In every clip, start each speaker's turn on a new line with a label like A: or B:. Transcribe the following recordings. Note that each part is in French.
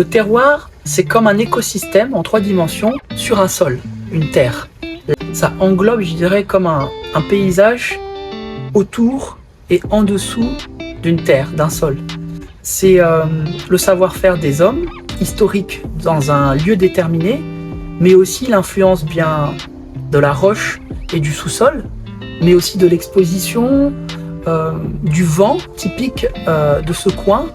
A: Le terroir, c'est comme un écosystème en 3 dimensions sur un sol, une terre. Ça englobe, je dirais, comme un paysage autour et en dessous d'une terre, d'un sol. C'est le savoir-faire des hommes, historique dans un lieu déterminé, mais aussi l'influence bien de la roche et du sous-sol, mais aussi de l'exposition, du vent typique de ce coin.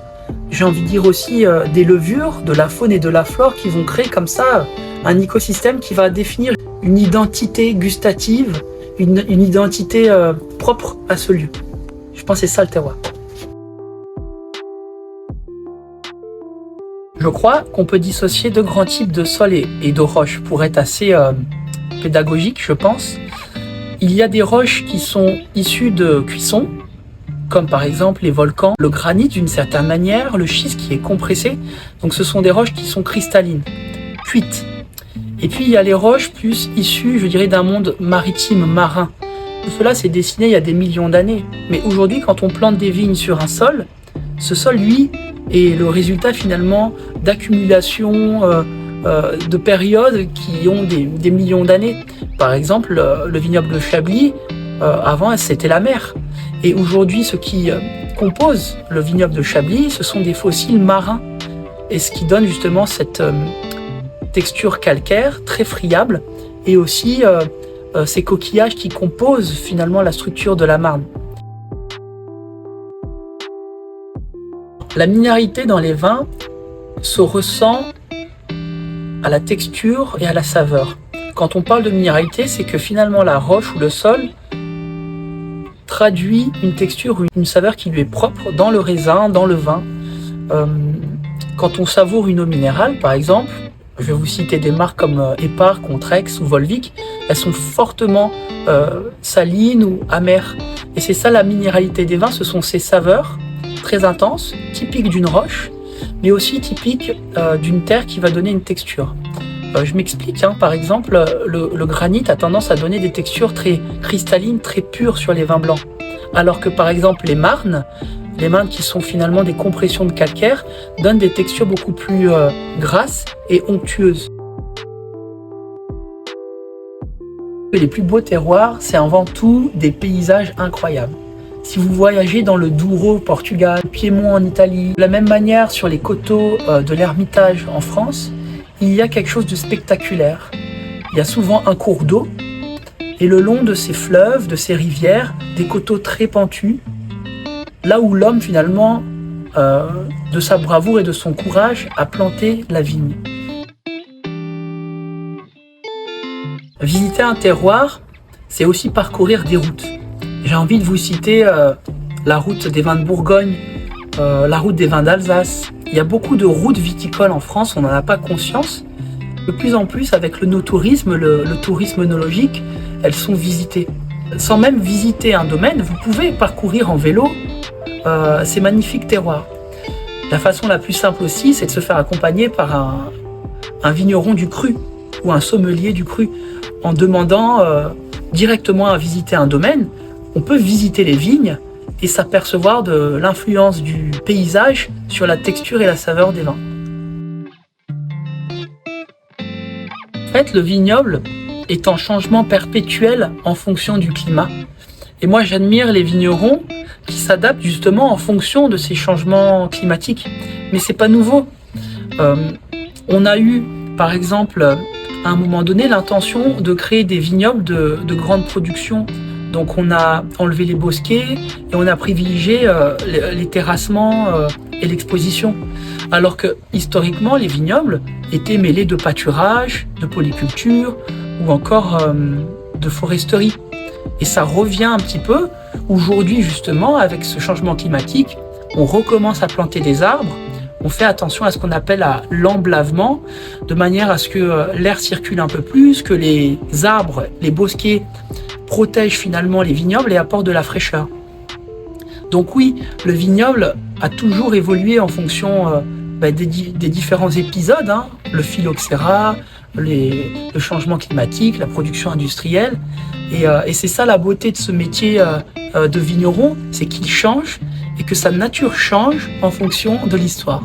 A: J'ai envie de dire aussi des levures, de la faune et de la flore qui vont créer comme ça un écosystème qui va définir une identité gustative, une identité propre à ce lieu. Je pense que c'est ça le terroir. Je crois qu'on peut dissocier 2 grands types de sol et de roches pour être assez pédagogique, je pense. Il y a des roches qui sont issues de cuisson, comme par exemple les volcans, le granit d'une certaine manière, le schiste qui est compressé. Donc ce sont des roches qui sont cristallines, cuites. Et puis il y a les roches plus issues, je dirais, d'un monde maritime, marin. Tout cela s'est dessiné il y a des millions d'années. Mais aujourd'hui, quand on plante des vignes sur un sol, ce sol, lui, est le résultat finalement d'accumulation de périodes qui ont des millions d'années. Par exemple, le vignoble de Chablis, avant, c'était la mer. Et aujourd'hui, ce qui compose le vignoble de Chablis, ce sont des fossiles marins. Et ce qui donne justement cette texture calcaire très friable et aussi ces coquillages qui composent finalement la structure de la marne. La minéralité dans les vins se ressent à la texture et à la saveur. Quand on parle de minéralité, c'est que finalement la roche ou le sol traduit une texture ou une saveur qui lui est propre dans le raisin, dans le vin. Quand on savoure une eau minérale, par exemple, je vais vous citer des marques comme Épar, Contrex ou Volvic, elles sont fortement salines ou amères. Et c'est ça la minéralité des vins, ce sont ces saveurs très intenses, typiques d'une roche, mais aussi typiques d'une terre qui va donner une texture. Je m'explique, par exemple, le granit a tendance à donner des textures très cristallines, très pures sur les vins blancs. Alors que par exemple les marnes qui sont finalement des compressions de calcaire, donnent des textures beaucoup plus grasses et onctueuses. Les plus beaux terroirs, c'est avant tout des paysages incroyables. Si vous voyagez dans le Douro au Portugal, le Piémont en Italie, de la même manière sur les coteaux de l'Ermitage en France, il y a quelque chose de spectaculaire. Il y a souvent un cours d'eau et le long de ces fleuves, de ces rivières, des coteaux très pentus, là où l'homme finalement, de sa bravoure et de son courage, a planté la vigne. Visiter un terroir, c'est aussi parcourir des routes. J'ai envie de vous citer la route des vins de Bourgogne, la route des vins d'Alsace. Il y a beaucoup de routes viticoles en France, on n'en a pas conscience. De plus en plus, avec le no-tourisme, le tourisme œnologique, elles sont visitées. Sans même visiter un domaine, vous pouvez parcourir en vélo ces magnifiques terroirs. La façon la plus simple aussi, c'est de se faire accompagner par un vigneron du cru ou un sommelier du cru. En demandant directement à visiter un domaine, on peut visiter les vignes et s'apercevoir de l'influence du paysage sur la texture et la saveur des vins. En fait, le vignoble est en changement perpétuel en fonction du climat. Et moi, j'admire les vignerons qui s'adaptent justement en fonction de ces changements climatiques. Mais c'est pas nouveau. On a eu, par exemple, à un moment donné, l'intention de créer des vignobles de grande production. Donc on a enlevé les bosquets et on a privilégié les terrassements et l'exposition. Alors que historiquement, les vignobles étaient mêlés de pâturage, de polyculture ou encore de foresterie. Et ça revient un petit peu. Aujourd'hui, justement, avec ce changement climatique, on recommence à planter des arbres. On fait attention à ce qu'on appelle l'emblavement, de manière à ce que l'air circule un peu plus, que les arbres, les bosquets protègent finalement les vignobles et apportent de la fraîcheur. Donc oui, le vignoble a toujours évolué en fonction des différents épisodes, le phylloxéra, le changement climatique, la production industrielle. Et c'est ça la beauté de ce métier de vigneron, c'est qu'il change et que sa nature change en fonction de l'histoire.